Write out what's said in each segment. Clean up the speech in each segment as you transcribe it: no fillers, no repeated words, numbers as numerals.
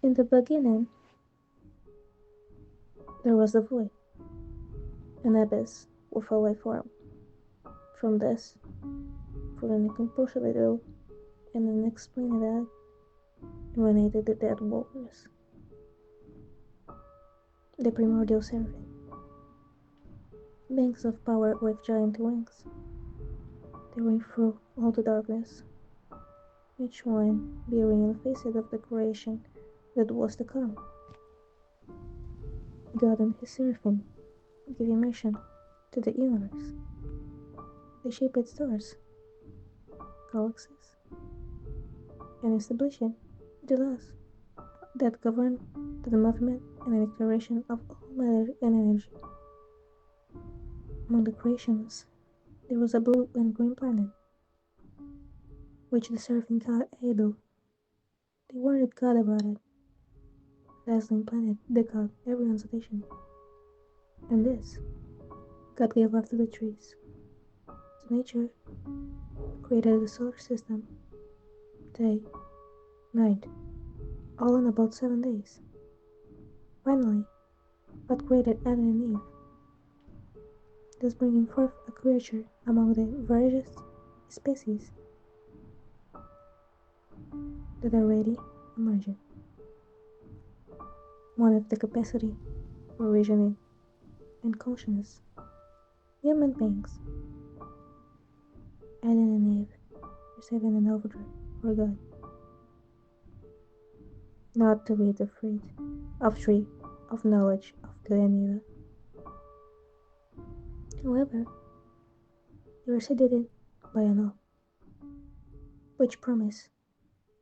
In the beginning, there was a void, an abyss with a way form. From this, for an incomprehensible and unexplained emanated the dead waters, the primordial seraphim, beings of power with giant wings. They went through all the darkness, each one bearing a facet of the creation that was to come. God and his seraphim gave mission to the universe. They shaped stars, galaxies, and established the laws that govern the movement and the declaration of all matter and energy. Among the creations, there was a blue and green planet, which the seraphim called Ado. They warned God about it, a dazzling planet that caught everyone's attention. And this, God gave life to the trees, to nature, created the solar system, day, night, all in about 7 days. Finally, God created Adam and Eve, thus bringing forth a creature among the various species that are already emerging. One of the capacity for reasoning and consciousness. Human beings, Adam and Eve, receiving an overdrive for God, not to be the fruit of tree of knowledge of good and evil. However, they were sedated by an oath, which promised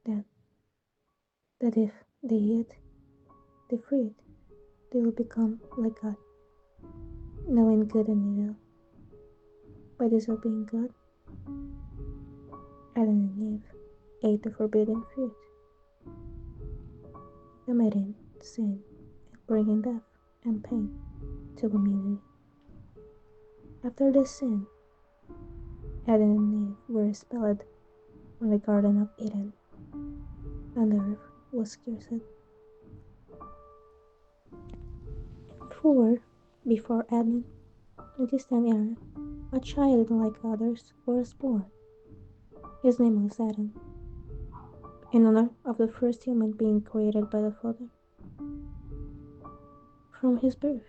them that if they eat the fruit, they will become like God, knowing good and evil. By disobeying God, Adam and Eve ate the forbidden fruit, committing sin and bringing death and pain to humanity. After this sin, Adam and Eve were expelled from the Garden of Eden, and the earth was cursed. For, before Adam, in this time era, a child like others was born. His name was Adam, in honor of the first human being created by the Father. From his birth,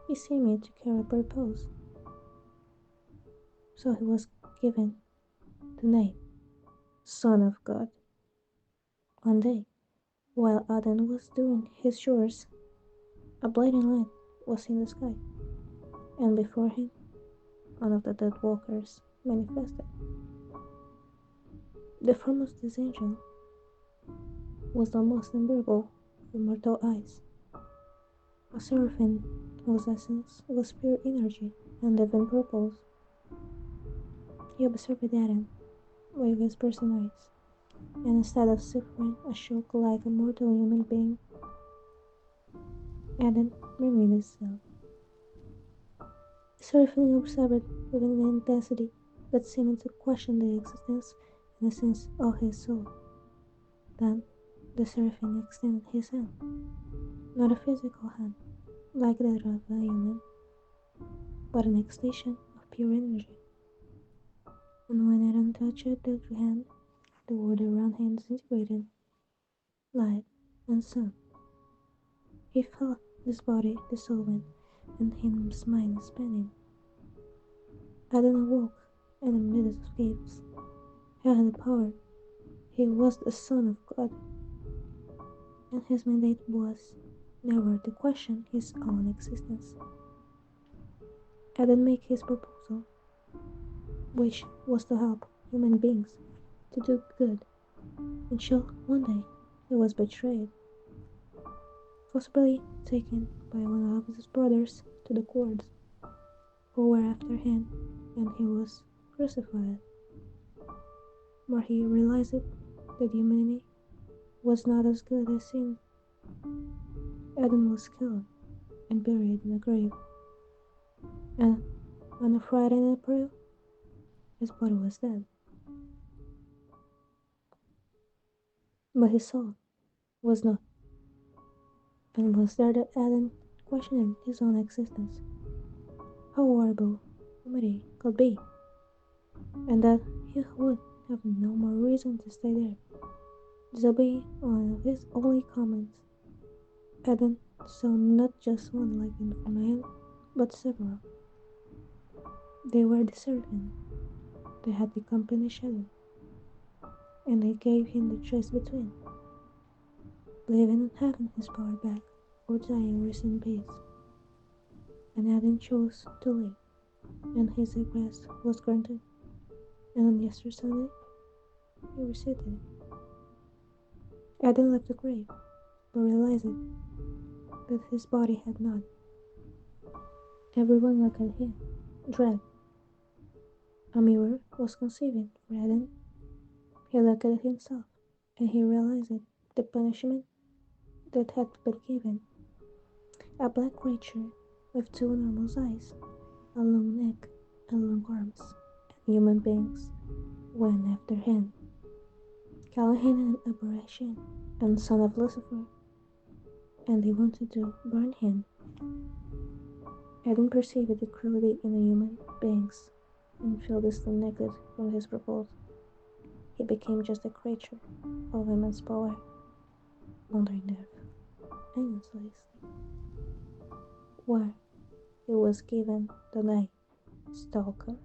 he seemed to carry a purpose, so he was given the name Son of God. One day, while Adam was doing his chores, a blinding light was in the sky, and before him, one of the dead walkers manifested. The form of this angel was the most unbearable of mortal eyes, a seraphim whose essence was pure energy and living purpose. He observed Adam with his piercing eyes, and instead of suffering a shock like a mortal human being, Adam remained himself. The seraphim observed with an intensity that seemed to question the existence and essence of his soul. Then the seraphim extended his hand, not a physical hand like that of a human, but an extension of pure energy. And when Adam touched the hand, the world around him disintegrated, light and sun. He felt his body dissolving and his mind expanding. Adam awoke in the midst of caves. He had the power. He was the Son of God, and his mandate was never to question his own existence. Adam made his proposal, which was to help human beings to do good, until one day he was betrayed, possibly taken by one of his brothers to the courts, who were after him, and he was crucified. Where he realized that humanity was not as good as sin. Adam was killed and buried in a grave, and on a Friday in April, his body was dead. But his soul was not, and was there that Adam questioned his own existence, how horrible humanity could be, and that he would have no more reason to stay there, disobeying one of his only commands. Adam saw not just one lightning from him, but several. They were deserving. They had become shadow, and they gave him the choice between believing in having his power back or dying in recent peace. And Adam chose to live, and his request was granted. And on yesterday's Sunday, he received it. Adam left the grave, but realized that his body had not. Everyone looked at him, dread. A mirror was conceived for Adam. He looked at himself, and he realized the punishment that had been given. A black creature with two enormous eyes, a long neck, and long arms, and human beings went after him, calling him an aberration and son of Lucifer, and they wanted to burn him. Adam perceived the cruelty in the human beings and felt disconnected from his purpose. He became just a creature of immense power, wandering death, aimlessly, where he was given the name Stalker.